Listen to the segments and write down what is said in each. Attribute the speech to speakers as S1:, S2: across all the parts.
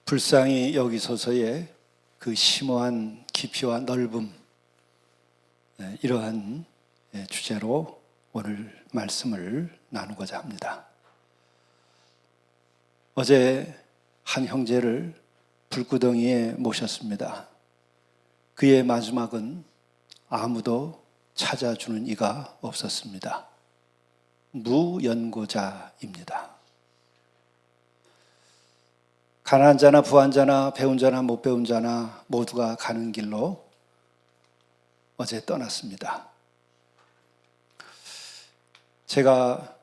S1: 불쌍히 여기소서의 그 심오한 깊이와 넓음, 이러한 주제로 오늘 말씀을 나누고자 합니다. 어제 한 형제를 불구덩이에 모셨습니다. 그의 마지막은 아무도 찾아주는 이가 없었습니다. 무연고자입니다. 가난한 자나 부한 자나 배운 자나 못 배운 자나 모두가 가는 길로 어제 떠났습니다. 제가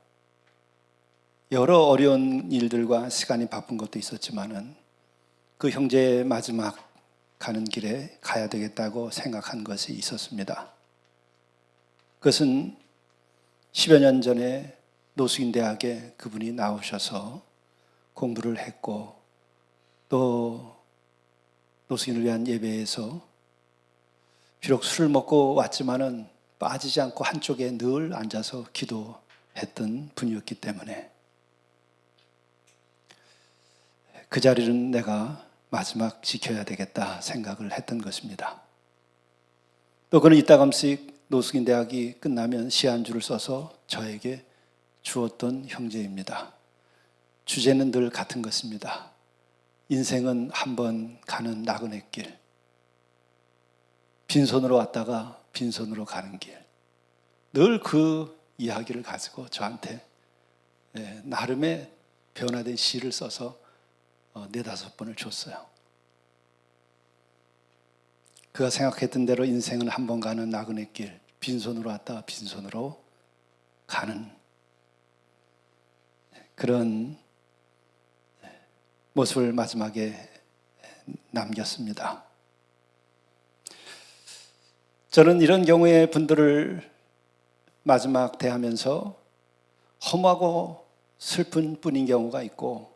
S1: 여러 어려운 일들과 시간이 바쁜 것도 있었지만은 그 형제의 마지막 가는 길에 가야 되겠다고 생각한 것이 있었습니다. 그것은 10여 년 전에 노숙인 대학에 그분이 나오셔서 공부를 했고 또 노숙인을 위한 예배에서 비록 술을 먹고 왔지만은 빠지지 않고 한쪽에 늘 앉아서 기도했던 분이었기 때문에 그 자리는 내가 마지막 지켜야 되겠다 생각을 했던 것입니다. 또 그는 이따금씩 노숙인 대학이 끝나면 시안주를 써서 저에게 주었던 형제입니다. 주제는 늘 같은 것입니다. 인생은 한 번 가는 나그네 길, 빈손으로 왔다가 빈손으로 가는 길, 늘 그 이야기를 가지고 저한테 나름의 변화된 시를 써서 4-5번을 줬어요. 그가 생각했던 대로 인생은 한 번 가는 나그네 길, 빈손으로 왔다가 빈손으로 가는 그런 모습을 마지막에 남겼습니다. 저는 이런 경우에 분들을 마지막 대하면서 허무하고 슬픈 뿐인 경우가 있고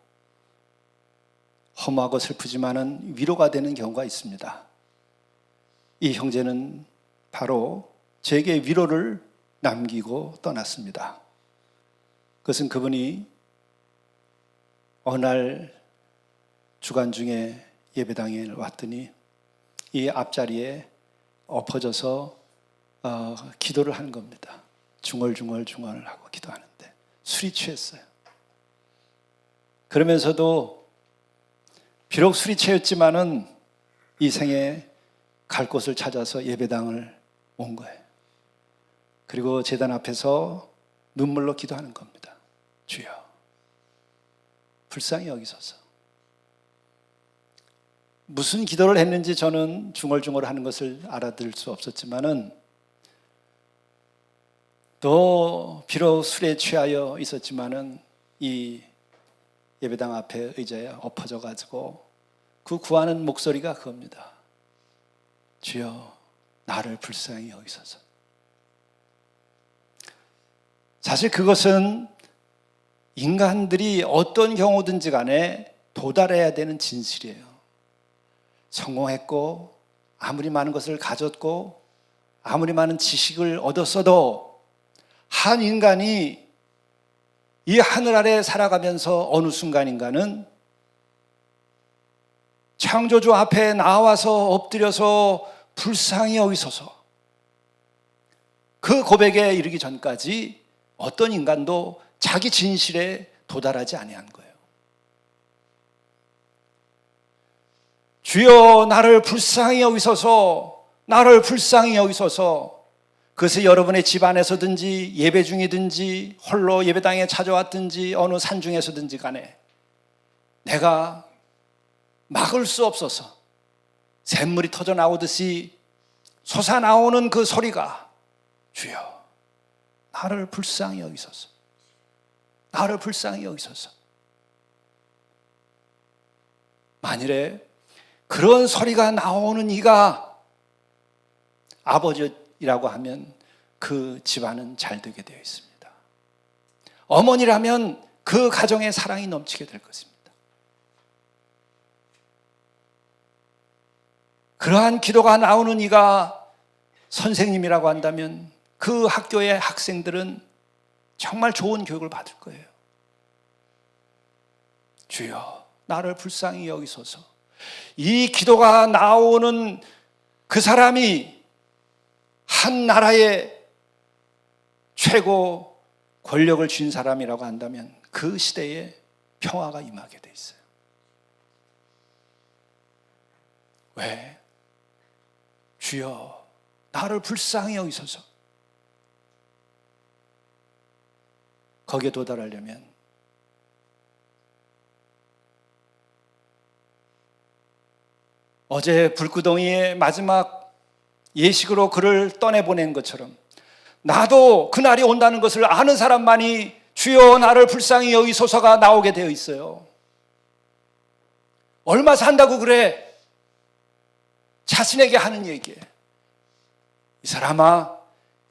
S1: 허무하고 슬프지만은 위로가 되는 경우가 있습니다. 이 형제는 바로 제게 위로를 남기고 떠났습니다. 그것은 그분이 어느 날 주간 중에 예배당에 왔더니 이 앞자리에 엎어져서 기도를 하는 겁니다. 중얼중얼 하고 기도하는데 술이 취했어요. 그러면서도 비록 술이 취했지만은 이 생에 갈 곳을 찾아서 예배당을 온 거예요. 그리고 제단 앞에서 눈물로 기도하는 겁니다. 주여, 불쌍히 여기소서. 무슨 기도를 했는지 저는 중얼중얼 하는 것을 알아들을 수 없었지만은 또 비록 술에 취하여 있었지만은 이 예배당 앞에 의자에 엎어져 가지고 그 구하는 목소리가 그겁니다. 주여, 나를 불쌍히 여기소서. 사실 그것은 인간들이 어떤 경우든지 간에 도달해야 되는 진실이에요. 성공했고 아무리 많은 것을 가졌고 아무리 많은 지식을 얻었어도 한 인간이 이 하늘 아래 살아가면서 어느 순간인가는 창조주 앞에 나와서 엎드려서 불쌍히 여기소서, 그 고백에 이르기 전까지 어떤 인간도 자기 진실에 도달하지 아니한 거예요. 주여, 나를 불쌍히 여기소서, 나를 불쌍히 여기소서. 그것이 여러분의 집 안에서든지 예배 중이든지 홀로 예배당에 찾아왔든지 어느 산중에서든지 간에 내가 막을 수 없어서 샘물이 터져 나오듯이 솟아나오는 그 소리가 주여, 나를 불쌍히 여기소서, 나를 불쌍히 여기소서. 만일에 그런 소리가 나오는 이가 아버지라고 하면 그 집안은 잘 되게 되어 있습니다. 어머니라면 그 가정에 사랑이 넘치게 될 것입니다. 그러한 기도가 나오는 이가 선생님이라고 한다면 그 학교의 학생들은 정말 좋은 교육을 받을 거예요. 주여, 나를 불쌍히 여기소서. 이 기도가 나오는 그 사람이 한 나라의 최고 권력을 쥔 사람이라고 한다면 그 시대에 평화가 임하게 돼 있어요. 왜? 주여 나를 불쌍히 여기소서. 거기에 도달하려면 어제 불구덩이의 마지막 예식으로 그를 떠내보낸 것처럼 나도 그날이 온다는 것을 아는 사람만이 주여 나를 불쌍히 여기소서가 나오게 되어 있어요. 얼마 산다고 그래? 자신에게 하는 얘기예요. 이 사람아,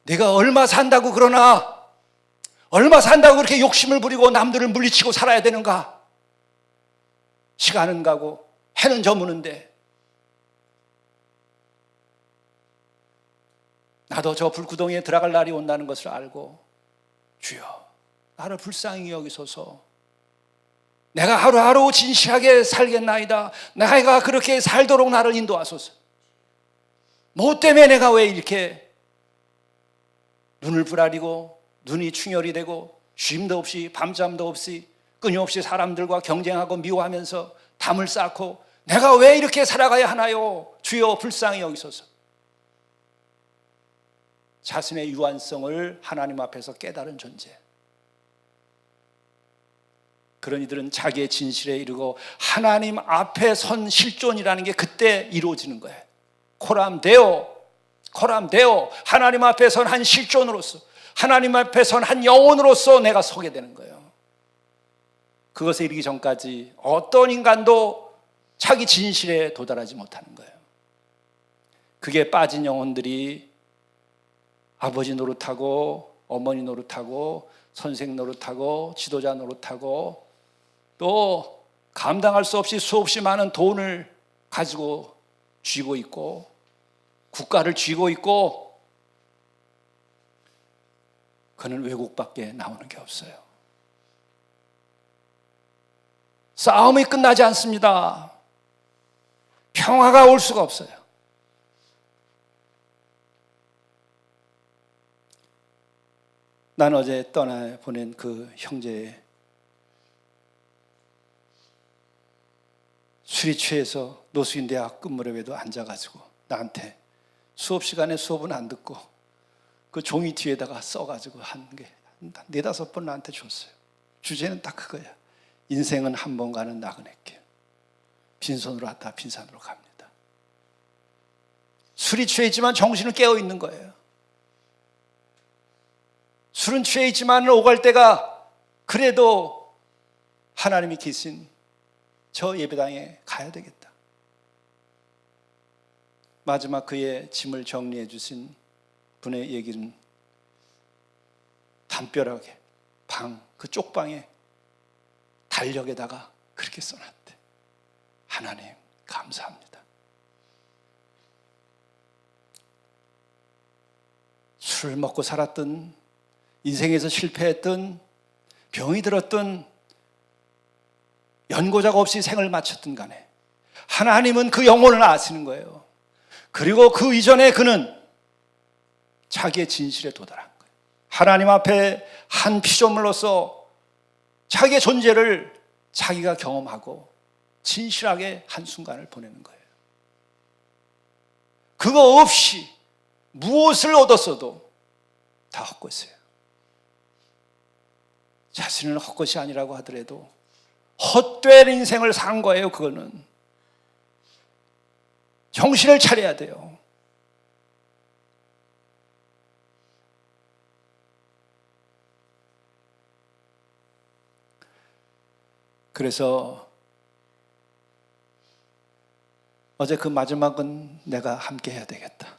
S1: 내가 얼마 산다고 그러나? 얼마 산다고 그렇게 욕심을 부리고 남들을 물리치고 살아야 되는가? 시간은 가고 해는 저무는데 나도 저 불구덩이에 들어갈 날이 온다는 것을 알고 주여 나를 불쌍히 여기소서. 내가 하루하루 진실하게 살겠나이다. 내가 그렇게 살도록 나를 인도하소서. 뭐 때문에 내가 왜 이렇게 눈을 부라리고 눈이 충혈이 되고 쉼도 없이 밤잠도 없이 끊임없이 사람들과 경쟁하고 미워하면서 담을 쌓고 내가 왜 이렇게 살아가야 하나요? 주여 불쌍히 여기소서. 자신의 유한성을 하나님 앞에서 깨달은 존재. 그런 이들은 자기의 진실에 이르고 하나님 앞에 선 실존이라는 게 그때 이루어지는 거예요. 코람데오 하나님 앞에 선 한 실존으로서, 하나님 앞에 선 한 영혼으로서 내가 서게 되는 거예요. 그것에 이르기 전까지 어떤 인간도 자기 진실에 도달하지 못하는 거예요. 그게 빠진 영혼들이 아버지 노릇하고 어머니 노릇하고 선생 노릇하고 지도자 노릇하고 또 감당할 수 없이 수없이 많은 돈을 가지고 쥐고 있고 국가를 쥐고 있고 그는 외국밖에 나오는 게 없어요. 싸움이 끝나지 않습니다. 평화가 올 수가 없어요. 난 어제 떠나보낸 그 형제의 술이 취해서 노수인대학 끝무렵에도 앉아가지고 나한테 수업 시간에 수업은 안 듣고 그 종이 뒤에다가 써가지고 한 게 4-5번 나한테 줬어요. 주제는 딱 그거야. 인생은 한 번 가는 나그네길. 빈손으로 왔다 빈산으로 갑니다. 술이 취해 있지만 정신은 깨어 있는 거예요. 술은 취해 있지만 오갈 때가 그래도 하나님이 계신 저 예배당에 가야 되겠다. 마지막 그의 짐을 정리해 주신 분의 얘기는 담벼락에 그 쪽방에 달력에다가 그렇게 써놨대. 하나님 감사합니다. 술을 먹고 살았던, 인생에서 실패했던, 병이 들었던, 연고자가 없이 생을 마쳤던 간에 하나님은 그 영혼을 아시는 거예요. 그리고 그 이전에 그는 자기의 진실에 도달한 거예요. 하나님 앞에 한 피조물로서 자기의 존재를 자기가 경험하고 진실하게 한순간을 보내는 거예요. 그거 없이 무엇을 얻었어도 다 헛것이에요. 자신은 헛것이 아니라고 하더라도 헛된 인생을 산 거예요. 그거는 정신을 차려야 돼요. 그래서 어제 그 마지막은 내가 함께 해야 되겠다.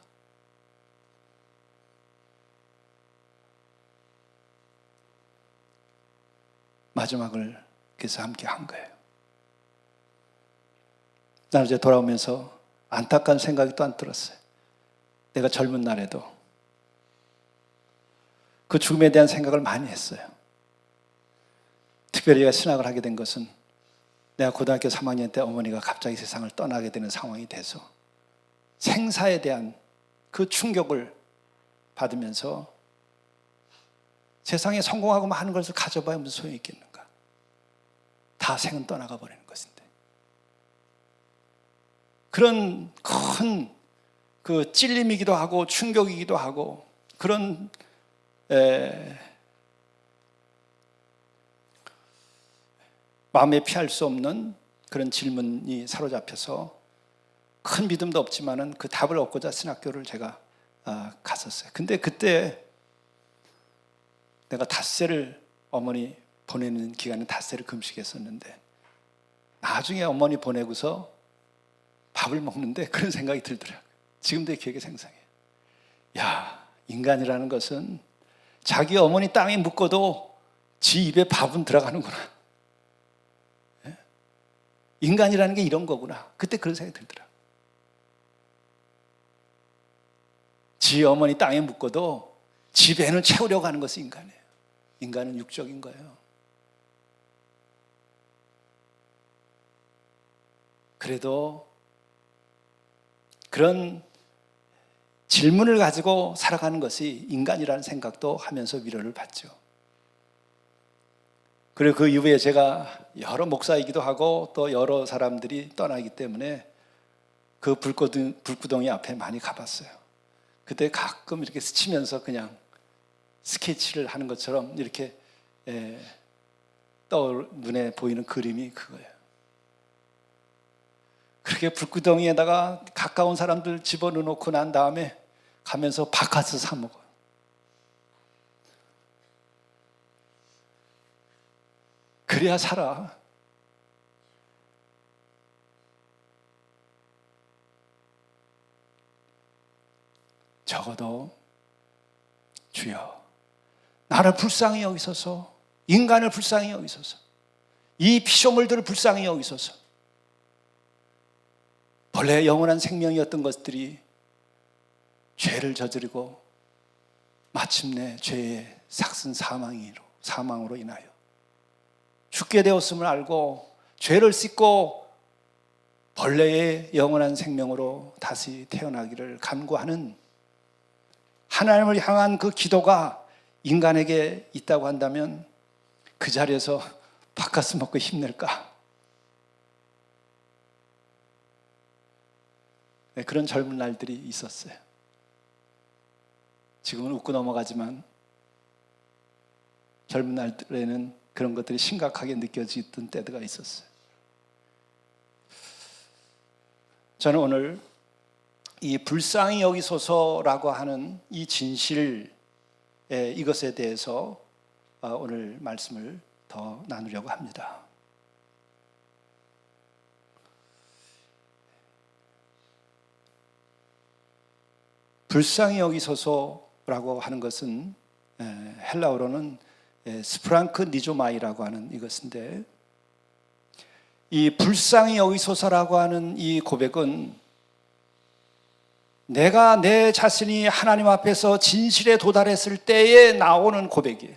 S1: 마지막을 그래서 함께 한 거예요. 나는 이제 돌아오면서 안타까운 생각이 또 안 들었어요. 내가 젊은 날에도 그 죽음에 대한 생각을 많이 했어요. 특별히 내가 신학을 하게 된 것은 내가 고등학교 3학년 때 어머니가 갑자기 세상을 떠나게 되는 상황이 돼서 생사에 대한 그 충격을 받으면서 세상에 성공하고 많은 것을 가져봐야 무슨 소용이 있겠는가. 다 생은 떠나가 버리는 것인데. 그런 큰 그 찔림이기도 하고 충격이기도 하고 그런 마음에 피할 수 없는 그런 질문이 사로잡혀서 큰 믿음도 없지만은 그 답을 얻고자 신학교를 제가 갔었어요. 근데 그때 내가 닷새를 어머니 보내는 기간에 닷새를 금식했었는데 나중에 어머니 보내고서 밥을 먹는데 그런 생각이 들더라고요. 지금도 기억에 생생해요. 야, 인간이라는 것은 자기 어머니 땅에 묻고도 지 입에 밥은 들어가는구나. 인간이라는 게 이런 거구나. 그때 그런 생각이 들더라고요. 지 어머니 땅에 묻고도 지 배는 채우려고 하는 것이 인간이에요. 인간은 육적인 거예요. 그래도 그런 질문을 가지고 살아가는 것이 인간이라는 생각도 하면서 위로를 받죠. 그리고 그 이후에 제가 여러 목사이기도 하고 또 여러 사람들이 떠나기 때문에 그 불구덩이 앞에 많이 가봤어요. 그때 가끔 이렇게 스치면서 그냥 스케치를 하는 것처럼 이렇게 눈에 보이는 그림이 그거예요. 그렇게 불구덩이에다가 가까운 사람들 집어넣고 난 다음에 가면서 바카스 사 먹어요. 그래야 살아. 적어도 주여 나를 불쌍히 여기소서, 인간을 불쌍히 여기소서, 이 피조물들을 불쌍히 여기소서. 본래 영원한 생명이었던 것들이 죄를 저지르고 마침내 죄의 삭슨 사망으로 인하여 죽게 되었음을 알고 죄를 씻고 본래의 영원한 생명으로 다시 태어나기를 간구하는 하나님을 향한 그 기도가 인간에게 있다고 한다면 그 자리에서 바카스 먹고 힘낼까? 네, 그런 젊은 날들이 있었어요. 지금은 웃고 넘어가지만 젊은 날에는 그런 것들이 심각하게 느껴지던 때가 있었어요. 저는 오늘 이 불쌍히 여기소서라고 하는 이 진실, 이것에 대해서 오늘 말씀을 더 나누려고 합니다. 불쌍히 여기소서라고 하는 것은 헬라어로는 스프랑크 니조마이라고 하는 이것인데, 이 불쌍히 여기소서라고 하는 이 고백은 내가 내 자신이 하나님 앞에서 진실에 도달했을 때에 나오는 고백이에요.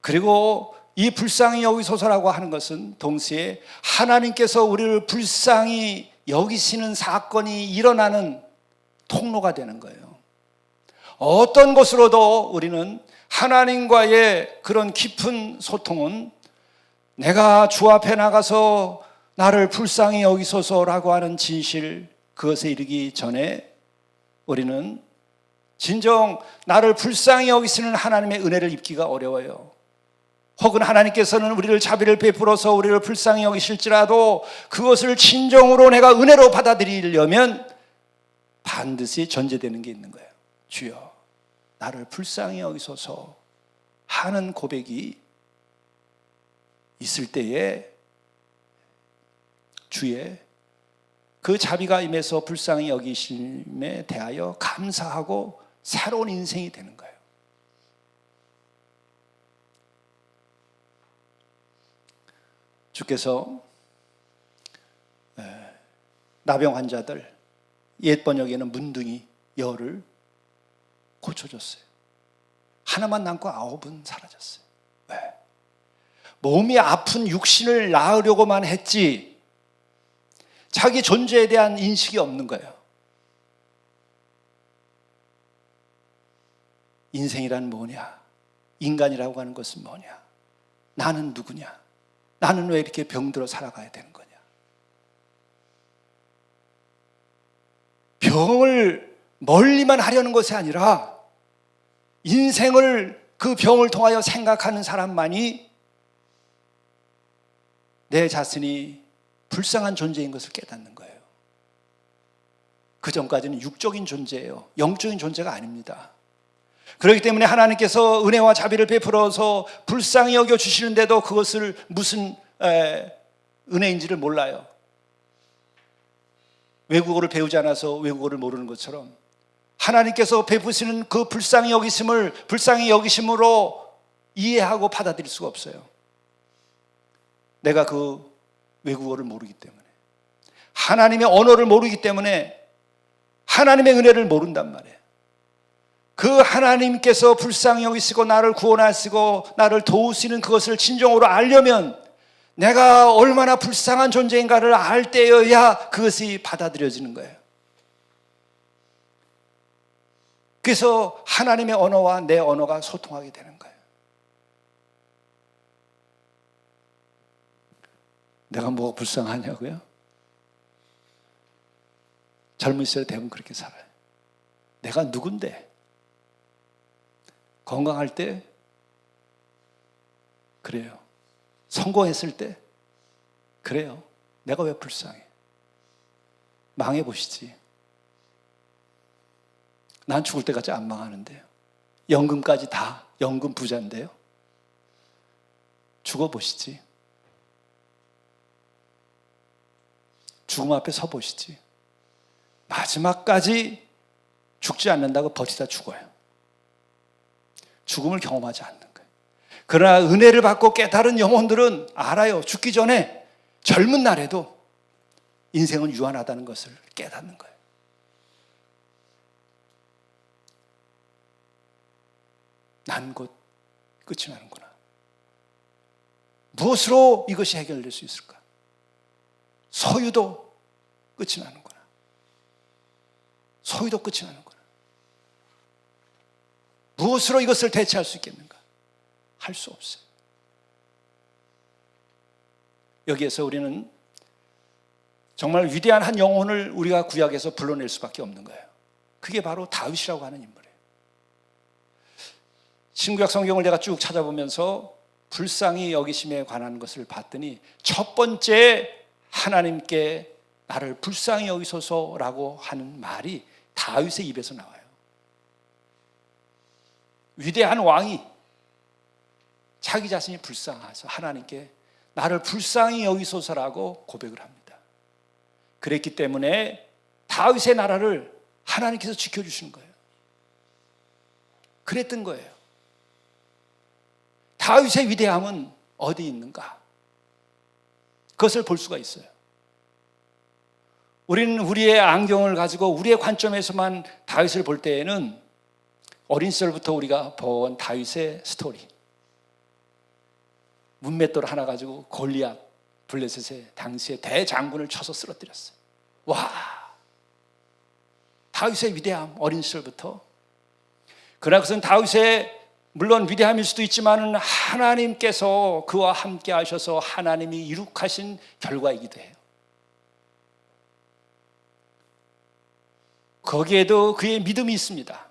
S1: 그리고 이 불쌍히 여기소서라고 하는 것은 동시에 하나님께서 우리를 불쌍히 여기시는 사건이 일어나는 통로가 되는 거예요. 어떤 것으로도 우리는 하나님과의 그런 깊은 소통은 내가 주 앞에 나가서 나를 불쌍히 여기소서라고 하는 진실, 그것에 이르기 전에 우리는 진정 나를 불쌍히 여기시는 하나님의 은혜를 입기가 어려워요. 혹은 하나님께서는 우리를 자비를 베풀어서 우리를 불쌍히 여기실지라도 그것을 진정으로 내가 은혜로 받아들이려면 반드시 전제되는 게 있는 거예요. 주여 나를 불쌍히 여기소서 하는 고백이 있을 때에 주의 그 자비가 임해서 불쌍히 여기심에 대하여 감사하고 새로운 인생이 되는 거예요. 주께서 나병 환자들, 옛 번역에는 문둥이 열을 고쳐줬어요. 하나만 남고 9은 사라졌어요. 왜? 몸이 아픈 육신을 낳으려고만 했지 자기 존재에 대한 인식이 없는 거예요. 인생이란 뭐냐? 인간이라고 하는 것은 뭐냐? 나는 누구냐? 나는 왜 이렇게 병들어 살아가야 되는 거냐? 병을 멀리만 하려는 것이 아니라 인생을 그 병을 통하여 생각하는 사람만이 내 자신이 불쌍한 존재인 것을 깨닫는 거예요. 그 전까지는 육적인 존재예요. 영적인 존재가 아닙니다. 그렇기 때문에 하나님께서 은혜와 자비를 베풀어서 불쌍히 여겨주시는데도 그것을 무슨 은혜인지를 몰라요. 외국어를 배우지 않아서 외국어를 모르는 것처럼 하나님께서 베푸시는 그 불쌍히 여기심으로 이해하고 받아들일 수가 없어요. 내가 그 외국어를 모르기 때문에, 하나님의 언어를 모르기 때문에 하나님의 은혜를 모른단 말이에요. 그 하나님께서 불쌍히 여기시고 나를 구원하시고 나를 도우시는 그것을 진정으로 알려면 내가 얼마나 불쌍한 존재인가를 알 때여야 그것이 받아들여지는 거예요. 그래서 하나님의 언어와 내 언어가 소통하게 되는 거예요. 내가 뭐가 불쌍하냐고요? 젊은 시절에 대부분 그렇게 살아요. 내가 누군데? 건강할 때 그래요. 성공했을 때 그래요. 내가 왜 불쌍해? 망해보시지. 난 죽을 때까지 안 망하는데요. 연금까지 다 연금 부자인데요. 죽어보시지. 죽음 앞에 서보시지. 마지막까지 죽지 않는다고 버티다 죽어요. 죽음을 경험하지 않는 거예요. 그러나 은혜를 받고 깨달은 영혼들은 알아요. 죽기 전에 젊은 날에도 인생은 유한하다는 것을 깨닫는 거예요. 난 곧 끝이 나는구나. 무엇으로 이것이 해결될 수 있을까? 소유도 끝이 나는구나. 소유도 끝이 나는구나. 무엇으로 이것을 대체할 수 있겠는가? 할 수 없어요. 여기에서 우리는 정말 위대한 한 영혼을 우리가 구약에서 불러낼 수밖에 없는 거예요. 그게 바로 다윗이라고 하는 인물이에요. 신구약 성경을 내가 쭉 찾아보면서 불쌍히 여기심에 관한 것을 봤더니 첫 번째 하나님께 나를 불쌍히 여기소서라고 하는 말이 다윗의 입에서 나와요. 위대한 왕이 자기 자신이 불쌍해서 하나님께 나를 불쌍히 여기소서라고 고백을 합니다. 그랬기 때문에 다윗의 나라를 하나님께서 지켜주시는 거예요. 그랬던 거예요. 다윗의 위대함은 어디 있는가? 그것을 볼 수가 있어요. 우리는 우리의 안경을 가지고 우리의 관점에서만 다윗을 볼 때에는 어린 시절부터 우리가 본 다윗의 스토리, 문맷돌 하나 가지고 골리앗 블레셋의 당시의 대장군을 쳐서 쓰러뜨렸어요. 와, 다윗의 위대함, 어린 시절부터. 그러나 그것은 다윗의 물론 위대함일 수도 있지만 하나님께서 그와 함께 하셔서 하나님이 이룩하신 결과이기도 해요. 거기에도 그의 믿음이 있습니다.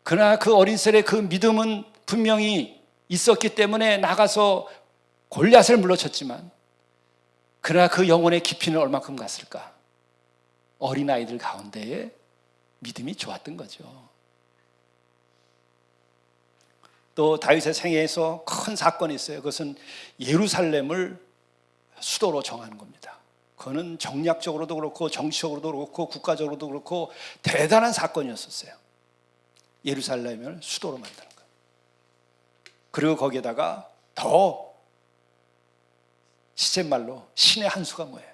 S1: 그러나 그 어린 시절의 그 믿음은 분명히 있었기 때문에 나가서 골리앗을 물러쳤지만, 그러나 그 영혼의 깊이는 얼마큼 갔을까? 어린아이들 가운데에 믿음이 좋았던 거죠. 또 다윗의 생애에서 큰 사건이 있어요. 그것은 예루살렘을 수도로 정하는 겁니다. 그거는 정략적으로도 그렇고 정치적으로도 그렇고 국가적으로도 그렇고 대단한 사건이었었어요. 예루살렘을 수도로 만드는 거예요. 그리고 거기에다가 더 시쳇말로 신의 한 수가 뭐예요?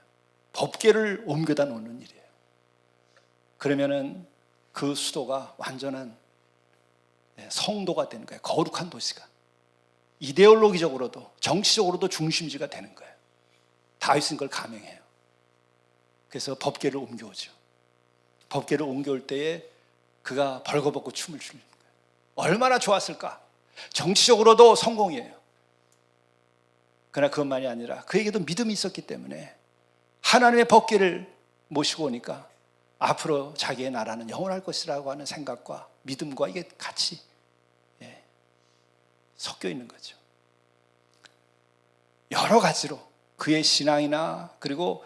S1: 법궤를 옮겨다 놓는 일이에요. 그러면은 그 수도가 완전한 성도가 되는 거예요. 거룩한 도시가. 이데올로기적으로도 정치적으로도 중심지가 되는 거예요. 다윗은 그걸 감행해요. 그래서 법궤를 옮겨오죠. 법궤를 옮겨올 때에 그가 벌거벗고 춤을 추는 거예요. 얼마나 좋았을까. 정치적으로도 성공이에요. 그러나 그것만이 아니라 그에게도 믿음이 있었기 때문에 하나님의 법궤를 모시고 오니까 앞으로 자기의 나라는 영원할 것이라고 하는 생각과 믿음과 이게 같이 섞여 있는 거죠. 여러 가지로 그의 신앙이나 그리고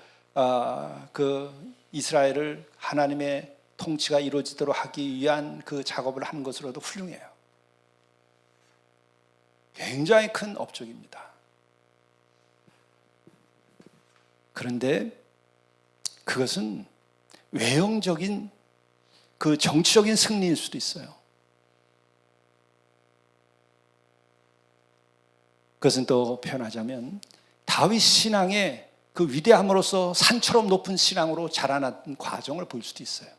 S1: 그 이스라엘을 하나님의 통치가 이루어지도록 하기 위한 그 작업을 하는 것으로도 훌륭해요. 굉장히 큰 업적입니다. 그런데 그것은 외형적인 그 정치적인 승리일 수도 있어요. 그것은 또 표현하자면 다윗 신앙의 그 위대함으로써 산처럼 높은 신앙으로 자라난 과정을 볼 수도 있어요.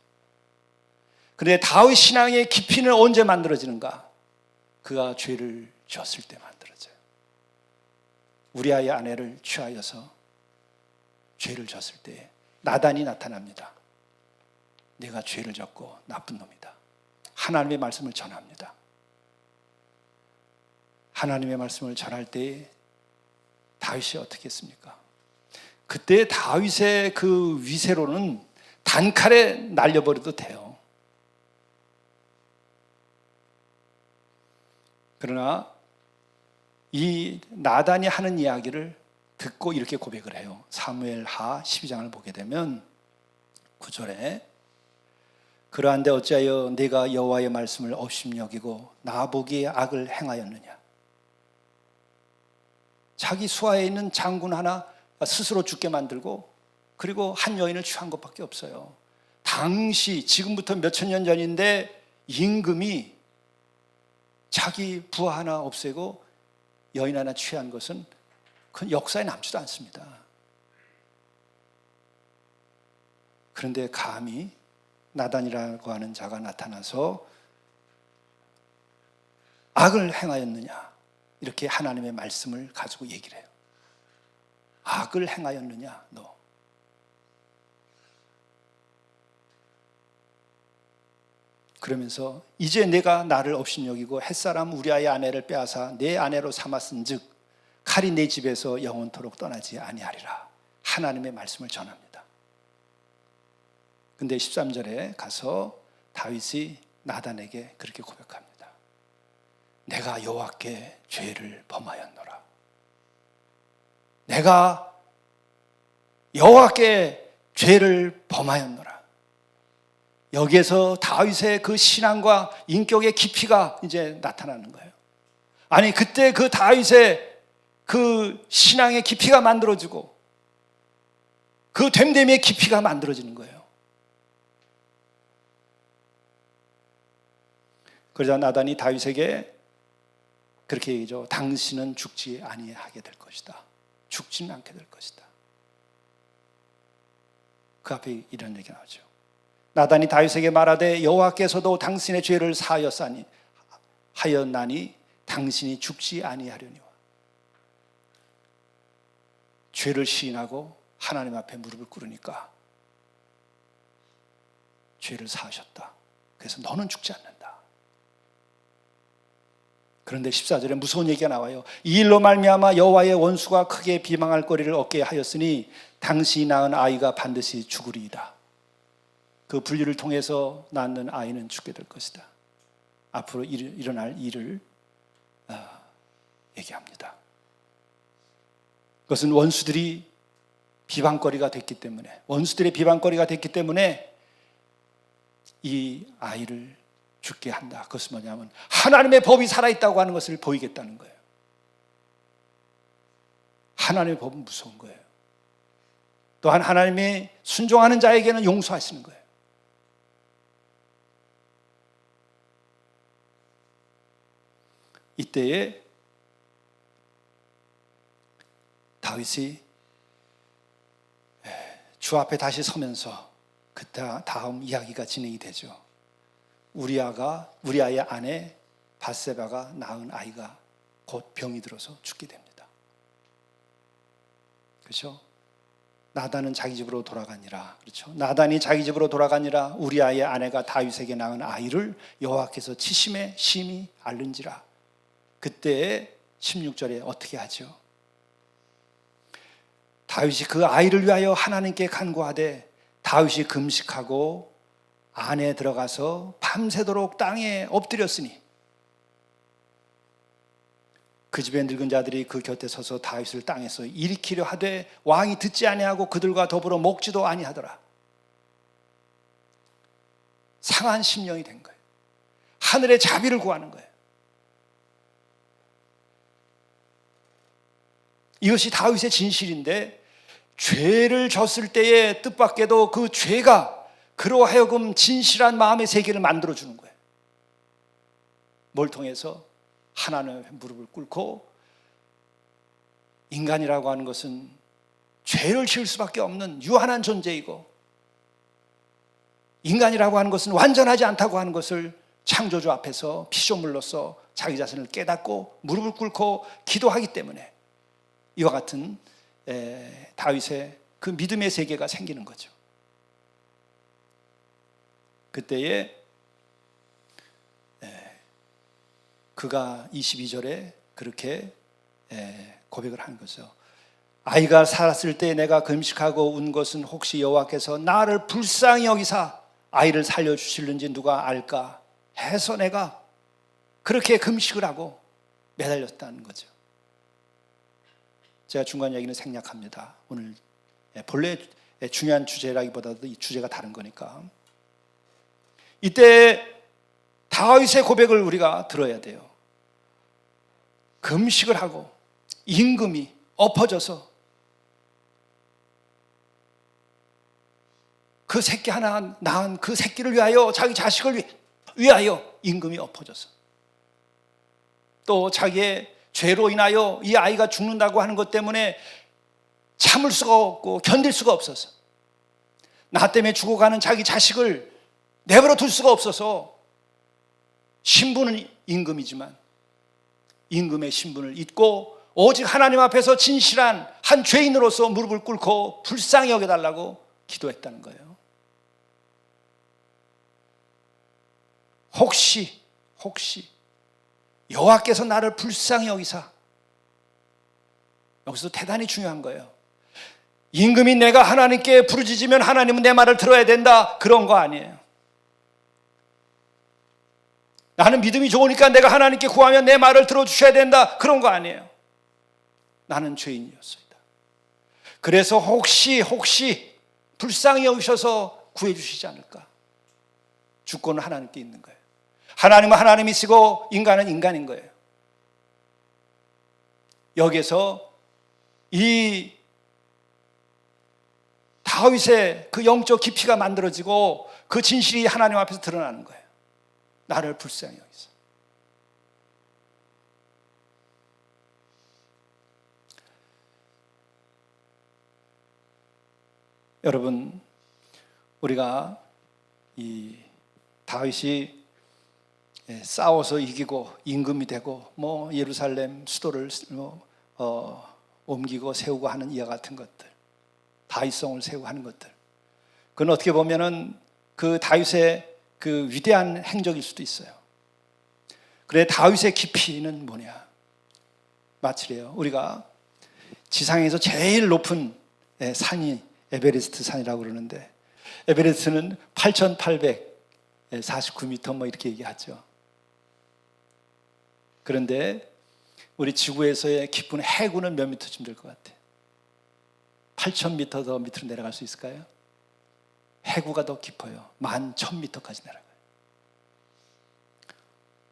S1: 그런데 다윗 신앙의 깊이는 언제 만들어지는가? 그가 죄를 지었을 때 만들어져요. 우리아의 아내를 취하여서 죄를 졌을 때 나단이 나타납니다. 내가 죄를 졌고 나쁜 놈이다. 하나님의 말씀을 전합니다. 하나님의 말씀을 전할 때 다윗이 어떻게 했습니까? 그때 다윗의 그 위세로는 단칼에 날려버려도 돼요. 그러나 이 나단이 하는 이야기를 듣고 이렇게 고백을 해요. 사무엘하 12장을 보게 되면 9절에 그러한데 어찌하여 네가 여호와의 말씀을 업심여기고 나보기에 악을 행하였느냐. 자기 수하에 있는 장군 하나 스스로 죽게 만들고 그리고 한 여인을 취한 것밖에 없어요. 당시 지금부터 몇천 년 전인데 임금이 자기 부하 하나 없애고 여인 하나 취한 것은 그 역사에 남지도 않습니다. 그런데 감히 나단이라고 하는 자가 나타나서 악을 행하였느냐 이렇게 하나님의 말씀을 가지고 얘기를 해요. 악을 행하였느냐 너. 그러면서 이제 내가 나를 업신여기고 햇사람 우리아의 아내를 빼앗아 내 아내로 삼았은즉 칼이 내 집에서 영원토록 떠나지 아니하리라. 하나님의 말씀을 전합니다. 근데 13절에 가서 다윗이 나단에게 그렇게 고백합니다. 내가 여호와께 죄를 범하였노라. 내가 여호와께 죄를 범하였노라. 여기에서 다윗의 그 신앙과 인격의 깊이가 이제 나타나는 거예요. 아니 그때 그 다윗의 그 신앙의 깊이가 만들어지고 그 됨됨이의 깊이가 만들어지는 거예요. 그러자 나단이 다윗에게 그렇게 얘기죠. 당신은 죽지 아니하게 될 것이다. 죽지는 않게 될 것이다. 그 앞에 이런 얘기 나오죠. 나단이 다윗에게 말하되 여호와께서도 당신의 죄를 사하였사니 하였나니 당신이 죽지 아니하려니와. 죄를 시인하고 하나님 앞에 무릎을 꿇으니까 죄를 사하셨다. 그래서 너는 죽지 않는다. 그런데 14절에 무서운 얘기가 나와요. 이 일로 말미암아 여호와의 원수가 크게 비방할 거리를 얻게 하였으니 당신이 낳은 아이가 반드시 죽으리이다. 그 분리를 통해서 낳는 아이는 죽게 될 것이다. 앞으로 일어날 일을 얘기합니다. 그것은 원수들이 비방거리가 됐기 때문에 원수들의 비방거리가 됐기 때문에 이 아이를 죽게 한다. 그것은 뭐냐면 하나님의 법이 살아있다고 하는 것을 보이겠다는 거예요. 하나님의 법은 무서운 거예요. 또한 하나님의 순종하는 자에게는 용서하시는 거예요. 이때에 다윗이 주 앞에 다시 서면서 그때 다음 이야기가 진행이 되죠. 우리아의 아내 밧세바가 낳은 아이가 곧 병이 들어서 죽게 됩니다. 그렇죠? 나단은 자기 집으로 돌아가니라. 그렇죠? 나단이 자기 집으로 돌아가니라. 우리아의 아내가 다윗에게 낳은 아이를 여호와께서 치심에 심히 앓는지라. 그때 16절에 어떻게 하죠? 다윗이 그 아이를 위하여 하나님께 간구하되 다윗이 금식하고 안에 들어가서 밤새도록 땅에 엎드렸으니 그 집의 늙은 자들이 그 곁에 서서 다윗을 땅에서 일으키려 하되 왕이 듣지 아니하고 그들과 더불어 먹지도 아니하더라. 상한 심령이 된 거예요. 하늘의 자비를 구하는 거예요. 이것이 다윗의 진실인데 죄를 졌을 때의 뜻밖에도 그 죄가 그로 하여금 진실한 마음의 세계를 만들어주는 거예요. 뭘 통해서? 하나님의 무릎을 꿇고 인간이라고 하는 것은 죄를 지을 수밖에 없는 유한한 존재이고 인간이라고 하는 것은 완전하지 않다고 하는 것을 창조주 앞에서 피조물로서 자기 자신을 깨닫고 무릎을 꿇고 기도하기 때문에 이와 같은 다윗의 그 믿음의 세계가 생기는 거죠. 그때에 그가 22절에 그렇게 고백을 하는 거죠. 아이가 살았을 때 내가 금식하고 운 것은 혹시 여호와께서 나를 불쌍히 여기사 아이를 살려주실는지 누가 알까 해서 내가 그렇게 금식을 하고 매달렸다는 거죠. 제가 중간 얘기는 생략합니다. 오늘 본래 중요한 주제라기보다도 이 주제가 다른 거니까. 이때 다윗의 고백을 우리가 들어야 돼요. 금식을 하고 임금이 엎어져서 그 새끼 하나 낳은 그 새끼를 위하여 자기 자식을 위하여 임금이 엎어져서 또 자기의 죄로 인하여 이 아이가 죽는다고 하는 것 때문에 참을 수가 없고 견딜 수가 없어서 나 때문에 죽어가는 자기 자식을 내버려 둘 수가 없어서 신분은 임금이지만 임금의 신분을 잊고 오직 하나님 앞에서 진실한 한 죄인으로서 무릎을 꿇고 불쌍히 여겨달라고 기도했다는 거예요. 혹시 여호와께서 나를 불쌍히 여기사, 여기서 대단히 중요한 거예요. 임금이 내가 하나님께 부르짖으면 하나님은 내 말을 들어야 된다, 그런 거 아니에요. 나는 믿음이 좋으니까 내가 하나님께 구하면 내 말을 들어주셔야 된다, 그런 거 아니에요. 나는 죄인이었습니다. 그래서 혹시 불쌍히 여기셔서 구해주시지 않을까. 주권은 하나님께 있는 거예요. 하나님은 하나님이시고 인간은 인간인 거예요. 여기에서 이 다윗의 그 영적 깊이가 만들어지고 그 진실이 하나님 앞에서 드러나는 거예요. 나를 불쌍히 여기서. 여러분, 우리가 이 다윗이 싸워서 이기고 임금이 되고 뭐 예루살렘 수도를 옮기고 세우고 하는 이와 같은 것들, 다윗성을 세우고 하는 것들, 그건 어떻게 보면은 그 다윗의 그 위대한 행적일 수도 있어요. 그래, 다윗의 깊이는 뭐냐? 마치래요. 우리가 지상에서 제일 높은 산이 에베레스트 산이라고 그러는데, 에베레스트는 8,849m 뭐 이렇게 얘기하죠. 그런데 우리 지구에서의 깊은 해구는 몇 미터쯤 될 것 같아요? 8,000m 더 밑으로 내려갈 수 있을까요? 해구가 더 깊어요. 11,000m까지 내려가요.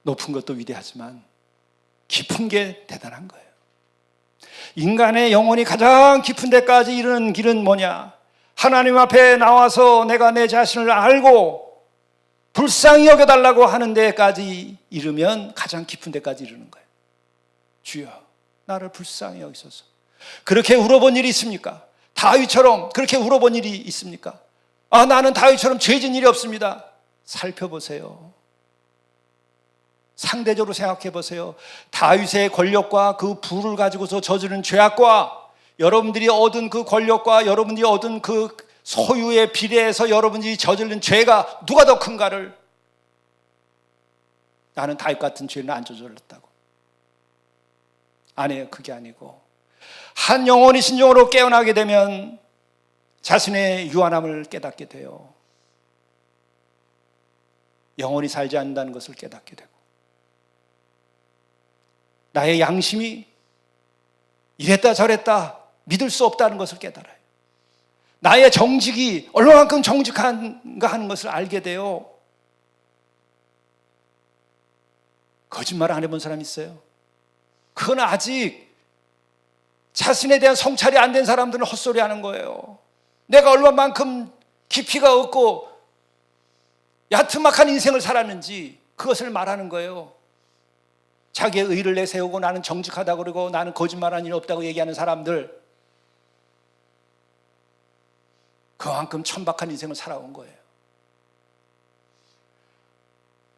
S1: 높은 것도 위대하지만 깊은 게 대단한 거예요. 인간의 영혼이 가장 깊은 데까지 이르는 길은 뭐냐? 하나님 앞에 나와서 내가 내 자신을 알고 불쌍히 여겨달라고 하는 데까지 이르면 가장 깊은 데까지 이르는 거예요. 주여, 나를 불쌍히 여기소서. 그렇게 울어본 일이 있습니까? 다윗처럼 그렇게 울어본 일이 있습니까? 나는 다윗처럼 죄진 일이 없습니다. 살펴보세요. 상대적으로 생각해 보세요. 다윗의 권력과 그 부를 가지고서 저지른 죄악과 여러분들이 얻은 그 권력과 여러분들이 얻은 그 소유에 비례해서 여러분들이 저지른 죄가 누가 더 큰가를, 나는 다윗 같은 죄는 안 저질렀다고. 아니에요. 그게 아니고 한 영혼이 신정으로 깨어나게 되면 자신의 유한함을 깨닫게 돼요. 영원히 살지 않는다는 것을 깨닫게 되고, 나의 양심이 이랬다 저랬다 믿을 수 없다는 것을 깨달아요. 나의 정직이 얼마만큼 정직한가 하는 것을 알게 돼요. 거짓말 안 해본 사람 있어요? 그건 아직 자신에 대한 성찰이 안 된 사람들은 헛소리 하는 거예요. 내가 얼마만큼 깊이가 없고 야트막한 인생을 살았는지 그것을 말하는 거예요. 자기의 의를 내세우고 나는 정직하다고 그러고 나는 거짓말한 일 없다고 얘기하는 사람들, 그만큼 천박한 인생을 살아온 거예요.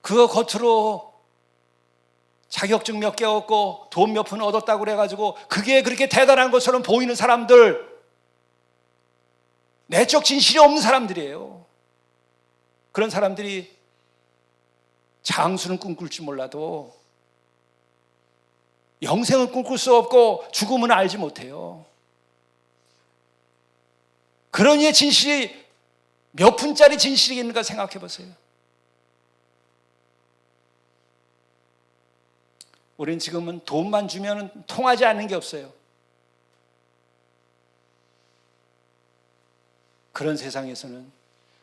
S1: 그거 겉으로 자격증 몇 개 얻고 돈 몇 푼 얻었다고 그래가지고 그게 그렇게 대단한 것처럼 보이는 사람들, 내적 진실이 없는 사람들이에요. 그런 사람들이 장수는 꿈꿀지 몰라도 영생은 꿈꿀 수 없고 죽음은 알지 못해요. 그런 이의 진실이 몇 푼짜리 진실이 있는가 생각해 보세요. 우리는 지금은 돈만 주면 통하지 않는 게 없어요. 그런 세상에서는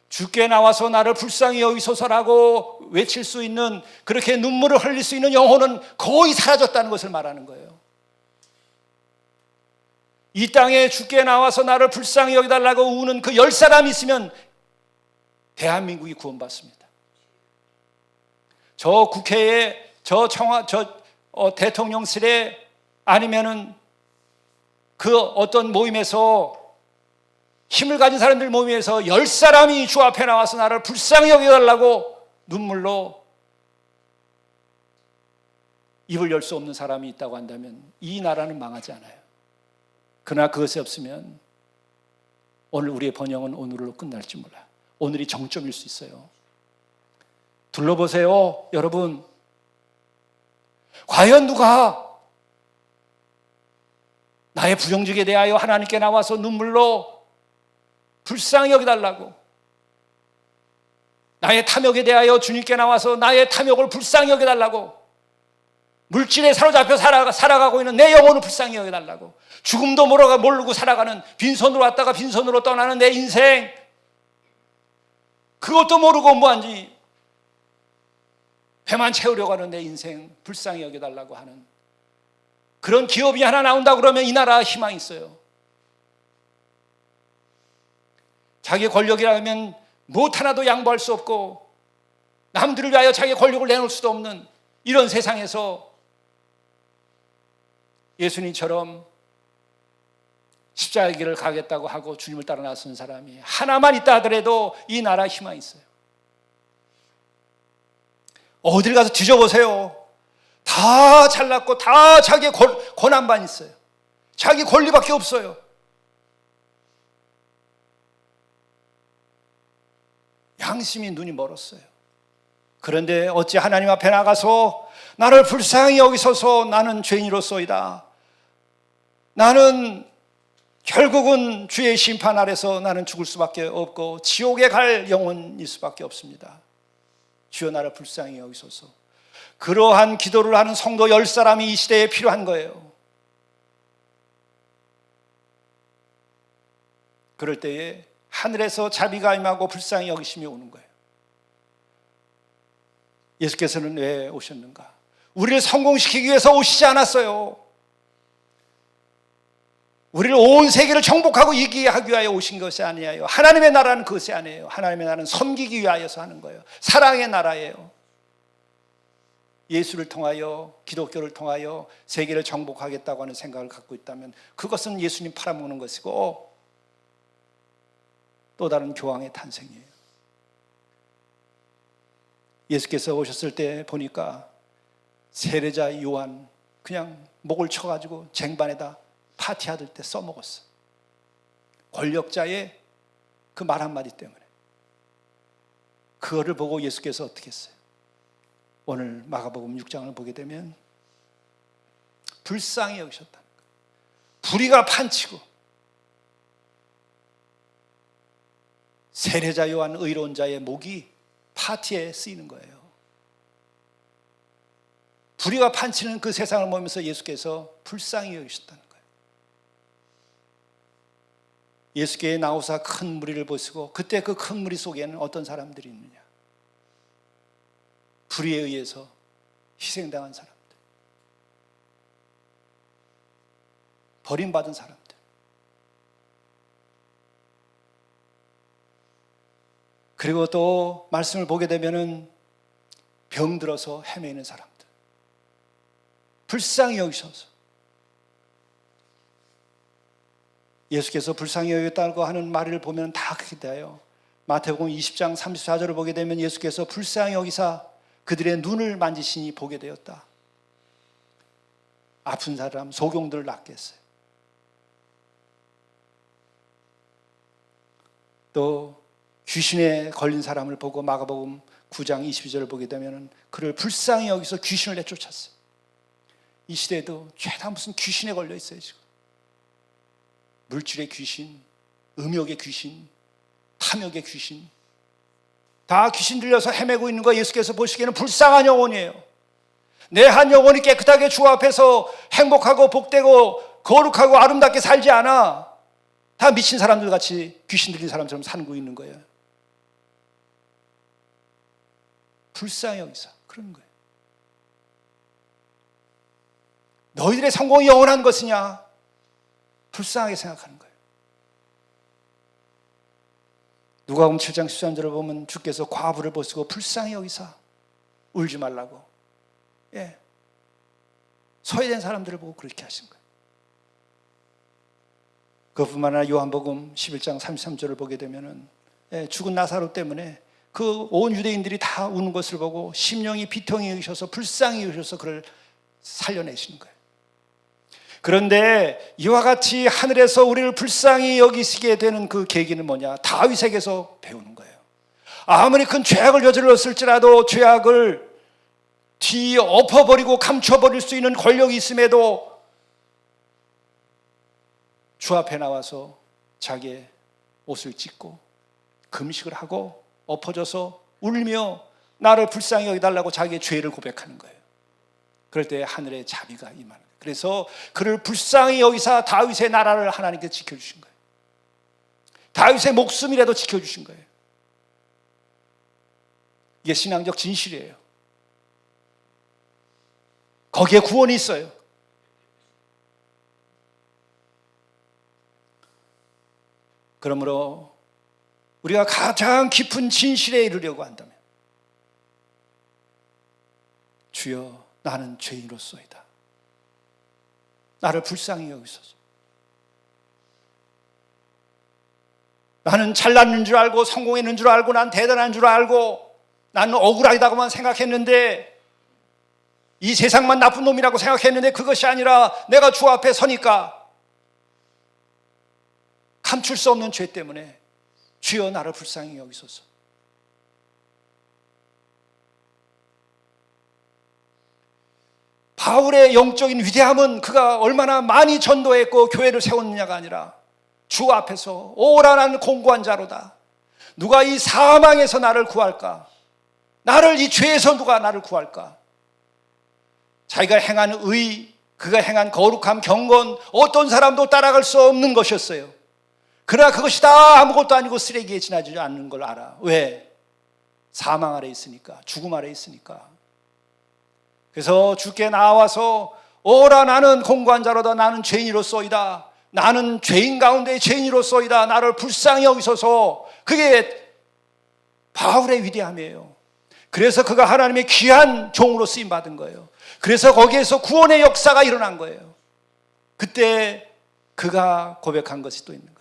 S1: 주께 나와서 나를 불쌍히 여기소서라고 외칠 수 있는, 그렇게 눈물을 흘릴 수 있는 영혼은 거의 사라졌다는 것을 말하는 거예요. 이 땅에 주께 나와서 나를 불쌍히 여기달라고 우는 그 10사람이 있으면 대한민국이 구원받습니다. 저 국회에, 저 대통령실에, 아니면은 그 어떤 모임에서, 힘을 가진 사람들 모임에서 10사람이 주 앞에 나와서 나를 불쌍히 여겨달라고 눈물로 입을 열 수 없는 사람이 있다고 한다면 이 나라는 망하지 않아요. 그러나 그것이 없으면 오늘 우리의 번영은 오늘로 끝날지 몰라요. 오늘이 정점일 수 있어요. 둘러보세요, 여러분. 과연 누가 나의 부정직에 대하여 하나님께 나와서 눈물로 불쌍히 여기달라고, 나의 탐욕에 대하여 주님께 나와서 나의 탐욕을 불쌍히 여기달라고, 물질에 사로잡혀 살아가고 있는 내 영혼을 불쌍히 여기달라고, 죽음도 모르고 살아가는, 빈손으로 왔다가 빈손으로 떠나는 내 인생, 그것도 모르고 뭐한지 배만 채우려고 하는 내 인생 불쌍히 여겨달라고 하는 그런 기업이 하나 나온다 그러면 이 나라 희망이 있어요. 자기 권력이라면 무엇 하나도 양보할 수 없고 남들을 위하여 자기 권력을 내놓을 수도 없는 이런 세상에서 예수님처럼 십자가의 길을 가겠다고 하고 주님을 따라 나선 사람이 하나만 있다 하더라도 이 나라에 희망이 있어요. 어딜 가서 뒤져보세요. 다 잘났고 다 자기의 권한만 있어요. 자기 권리밖에 없어요. 양심이 눈이 멀었어요. 그런데 어찌 하나님 앞에 나가서 나를 불쌍히 여기소서, 나는 죄인으로소이다, 나는 결국은 주의 심판 아래서 나는 죽을 수밖에 없고 지옥에 갈 영혼일 수밖에 없습니다, 주여 나를 불쌍히 여기소서. 그러한 기도를 하는 성도 10사람이 이 시대에 필요한 거예요. 그럴 때에 하늘에서 자비가 임하고 불쌍히 여기심이 오는 거예요. 예수께서는 왜 오셨는가? 우리를 성공시키기 위해서 오시지 않았어요. 우리를 온 세계를 정복하고 이기게 하기 위하여 오신 것이 아니에요. 하나님의 나라는 그것이 아니에요. 하나님의 나라는 섬기기 위하여서 하는 거예요. 사랑의 나라예요. 예수를 통하여, 기독교를 통하여 세계를 정복하겠다고 하는 생각을 갖고 있다면 그것은 예수님 팔아먹는 것이고 또 다른 교황의 탄생이에요. 예수께서 오셨을 때 보니까 세례자 요한 그냥 목을 쳐가지고 쟁반에다 파티하들 때 써먹었어. 권력자의 그 말 한마디 때문에. 그거를 보고 예수께서 어떻게 했어요? 오늘 마가복음 6장을 보게 되면 불쌍히 여기셨다는 거예요. 불의가 판치고 세례자 요한 의로운 자의 목이 파티에 쓰이는 거예요. 불의가 판치는 그 세상을 보면서 예수께서 불쌍히 여기셨다는 거예요. 예수께서 나오사 큰 무리를 보시고 그때 그 큰 무리 속에는 어떤 사람들이 있느냐? 불의에 의해서 희생당한 사람들, 버림받은 사람들, 그리고 또 말씀을 보게 되면은 병들어서 헤매는 사람들, 불쌍히 여기셔서 예수께서 불쌍히 여겼다고 하는 말을 보면 다 그렇게 돼요. 마태복음 20장 34절을 보게 되면 예수께서 불쌍히 여기사 그들의 눈을 만지시니 보게 되었다. 아픈 사람, 소경들을 낫게 했어요. 또 귀신에 걸린 사람을 보고 마가복음 9장 22절을 보게 되면 그를 불쌍히 여기서 귀신을 내쫓았어요. 이 시대에도 죄다 무슨 귀신에 걸려 있어요. 지금 물질의 귀신, 음욕의 귀신, 탐욕의 귀신, 다 귀신 들려서 헤매고 있는 거 예수께서 보시기에는 불쌍한 영혼이에요. 내 한 영혼이 깨끗하게 주 앞에서 행복하고 복되고 거룩하고 아름답게 살지 않아. 다 미친 사람들 같이 귀신 들린 사람처럼 살고 있는 거예요. 불쌍히 여기서 그런 거예요. 너희들의 성공이 영원한 것이냐? 불쌍하게 생각하는 거예요. 누가복음 7장 13절을 보면 주께서 과부를 보시고 불쌍히 여기사 울지 말라고 소외된 사람들을 보고 그렇게 하신 거예요. 그것뿐만 아니라 요한복음 11장 33절을 보게 되면 죽은 나사로 때문에 그 온 유대인들이 다 우는 것을 보고 심령이 비통히 여기셔서 불쌍히 여기셔서 그를 살려내시는 거예요. 그런데 이와 같이 하늘에서 우리를 불쌍히 여기시게 되는 그 계기는 뭐냐? 다윗에게서 배우는 거예요. 아무리 큰 죄악을 저질렀을지라도 죄악을 뒤엎어버리고 감춰버릴 수 있는 권력이 있음에도 주 앞에 나와서 자기의 옷을 찢고 금식을 하고 엎어져서 울며 나를 불쌍히 여기달라고 자기의 죄를 고백하는 거예요. 그럴 때 하늘의 자비가 임하는 거예요. 그래서 그를 불쌍히 여기사 다윗의 나라를 하나님께 지켜주신 거예요. 다윗의 목숨이라도 지켜주신 거예요. 이게 신앙적 진실이에요. 거기에 구원이 있어요. 그러므로 우리가 가장 깊은 진실에 이르려고 한다면 주여 나는 죄인으로소이다. 나를 불쌍히 여기소서. 나는 잘났는 줄 알고 성공했는 줄 알고 난 대단한 줄 알고 나는 억울하다고만 생각했는데 이 세상만 나쁜 놈이라고 생각했는데 그것이 아니라 내가 주 앞에 서니까 감출 수 없는 죄 때문에 주여 나를 불쌍히 여기소서. 바울의 영적인 위대함은 그가 얼마나 많이 전도했고 교회를 세웠느냐가 아니라 주 앞에서 오라 나는 공고한 자로다. 누가 이 사망에서 나를 구할까? 나를 이 죄에서 누가 나를 구할까? 자기가 행한 의, 그가 행한 거룩함, 경건 어떤 사람도 따라갈 수 없는 것이었어요. 그러나 그것이 다 아무것도 아니고 쓰레기에 지나지 않는 걸 알아. 왜? 사망 아래 있으니까, 죽음 아래 있으니까. 그래서 주께 나와서 오라 나는 공고한 자로다. 나는 죄인이로소이다. 나는 죄인 가운데 죄인이로소이다. 나를 불쌍히 여기소서. 그게 바울의 위대함이에요. 그래서 그가 하나님의 귀한 종으로 쓰임받은 거예요. 그래서 거기에서 구원의 역사가 일어난 거예요. 그때 그가 고백한 것이 또 있는 거예요.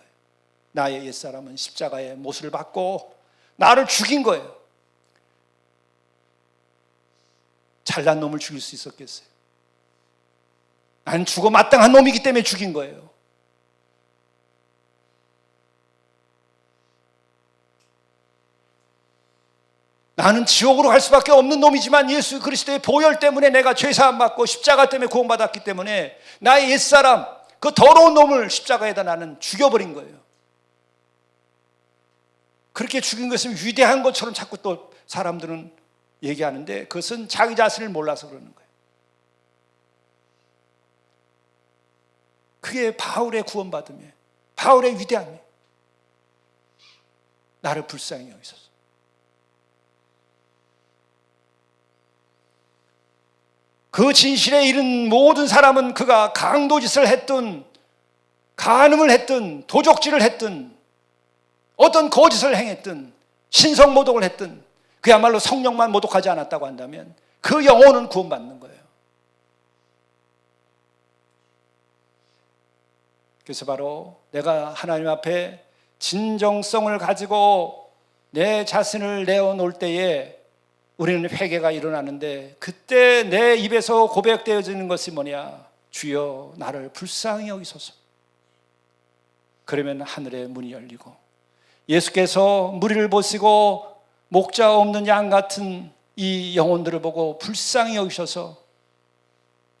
S1: 나의 옛사람은 십자가의 못을 받고 나를 죽인 거예요. 잘난 놈을 죽일 수 있었겠어요? 나는 죽어 마땅한 놈이기 때문에 죽인 거예요. 나는 지옥으로 갈 수밖에 없는 놈이지만 예수 그리스도의 보혈 때문에 내가 죄사함 받고 십자가 때문에 구원받았기 때문에 나의 옛사람, 그 더러운 놈을 십자가에다 나는 죽여버린 거예요. 그렇게 죽인 것은 위대한 것처럼 자꾸 또 사람들은 얘기하는데 그것은 자기 자신을 몰라서 그러는 거예요. 그게 바울의 구원받음이에요. 바울의 위대함이에요. 나를 불쌍히 여기소서. 그 진실에 이른 모든 사람은 그가 강도짓을 했든 간음을 했든 도적질을 했든 어떤 거짓을 행했든 신성모독을 했든 그야말로 성령만 모독하지 않았다고 한다면 그 영혼은 구원받는 거예요. 그래서 바로 내가 하나님 앞에 진정성을 가지고 내 자신을 내어놓을 때에 우리는 회개가 일어나는데 그때 내 입에서 고백되어지는 것이 뭐냐? 주여 나를 불쌍히 여기소서. 그러면 하늘의 문이 열리고 예수께서 무리를 보시고 목자 없는 양 같은 이 영혼들을 보고 불쌍히 여기셔서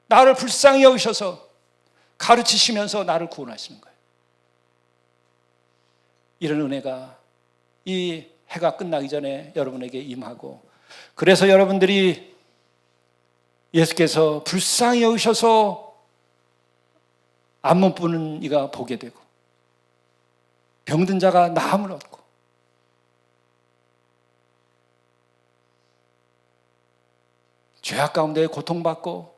S1: 나를 불쌍히 여기셔서 가르치시면서 나를 구원하시는 거예요. 이런 은혜가 이 해가 끝나기 전에 여러분에게 임하고 그래서 여러분들이 예수께서 불쌍히 여기셔서 안 못 보는 이가 보게 되고 병든 자가 나음을 얻고 죄악 가운데 고통받고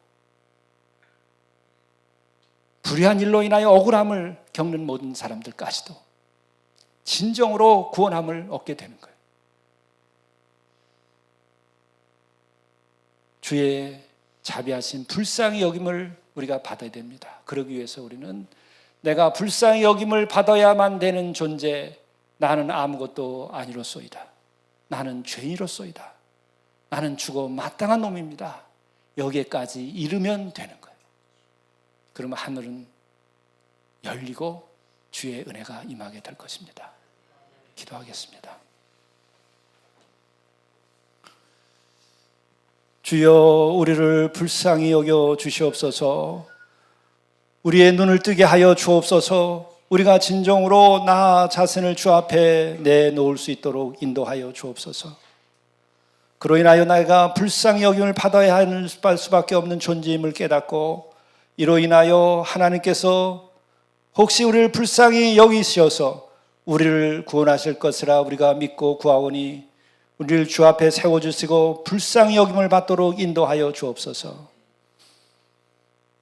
S1: 불의한 일로 인하여 억울함을 겪는 모든 사람들까지도 진정으로 구원함을 얻게 되는 거예요. 주의 자비하신 불쌍히 여김을 우리가 받아야 됩니다. 그러기 위해서 우리는 내가 불쌍히 여김을 받아야만 되는 존재, 나는 아무것도 아니로소이다. 나는 죄인이로소이다. 나는 죽어 마땅한 놈입니다. 여기에까지 이르면 되는 거예요. 그러면 하늘은 열리고 주의 은혜가 임하게 될 것입니다. 기도하겠습니다. 주여 우리를 불쌍히 여겨 주시옵소서. 우리의 눈을 뜨게 하여 주옵소서. 우리가 진정으로 나 자신을 주 앞에 내놓을 수 있도록 인도하여 주옵소서. 그로 인하여 내가 불쌍히 여김을 받아야 할 수밖에 없는 존재임을 깨닫고 이로 인하여 하나님께서 혹시 우리를 불쌍히 여기셔서 우리를 구원하실 것이라 우리가 믿고 구하오니 우리를 주 앞에 세워주시고 불쌍히 여김을 받도록 인도하여 주옵소서.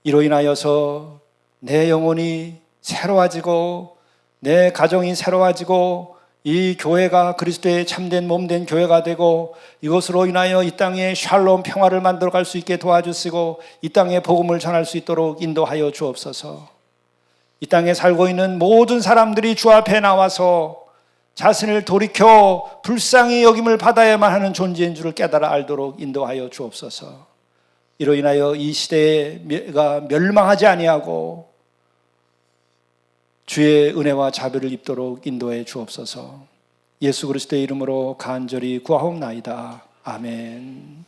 S1: 이로 인하여서 내 영혼이 새로워지고 내 가정이 새로워지고 이 교회가 그리스도의 참된 몸된 교회가 되고 이것으로 인하여 이 땅에 샬롬 평화를 만들어갈 수 있게 도와주시고 이 땅에 복음을 전할 수 있도록 인도하여 주옵소서. 이 땅에 살고 있는 모든 사람들이 주 앞에 나와서 자신을 돌이켜 불쌍히 여김을 받아야만 하는 존재인 줄을 깨달아 알도록 인도하여 주옵소서. 이로 인하여 이 시대가 멸망하지 아니하고 주의 은혜와 자비를 입도록 인도해 주옵소서. 예수 그리스도의 이름으로 간절히 구하옵나이다. 아멘.